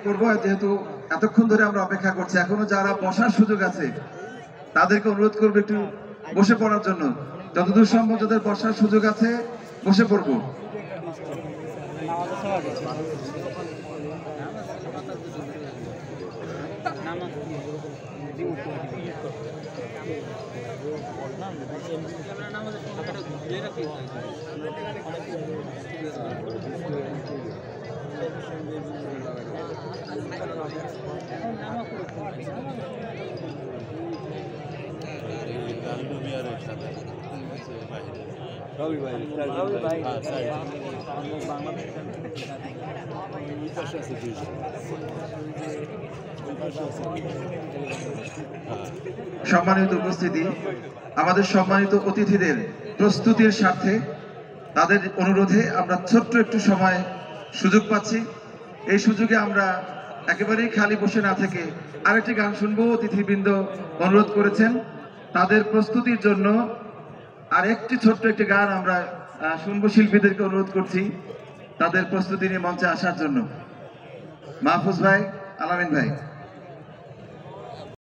করবো, যেহেতু এতক্ষণ ধরে আমরা অপেক্ষা করছি, এখনো যারা বসার সুযোগ আছে তাদেরকে অনুরোধ করবো একটু বসে পড়ার জন্য। যতদূর সম্ভব যাদের বসার সুযোগ আছে বসে পড়বো। সম্মানিত উপস্থিতি, আমাদের সম্মানিত অতিথিদের প্রস্তুতির স্বার্থে তাদের অনুরোধে আমরা ছোট্ট একটু সময় সুযোগ পাচ্ছি। এই সুযোগে আমরা একেবারেই খালি বসে না থেকে আরেকটি গান শুনবো। অতিথিবৃন্দ অনুরোধ করেছেন, তাদের প্রস্তুতির জন্য আরেকটি ছোট্ট একটি গান আমরা শুনবো। শিল্পীদেরকে অনুরোধ করছি তাদের প্রস্তুতি নিয়ে মঞ্চে আসার জন্য। মাহফুজ ভাই, আলামিন ভাই।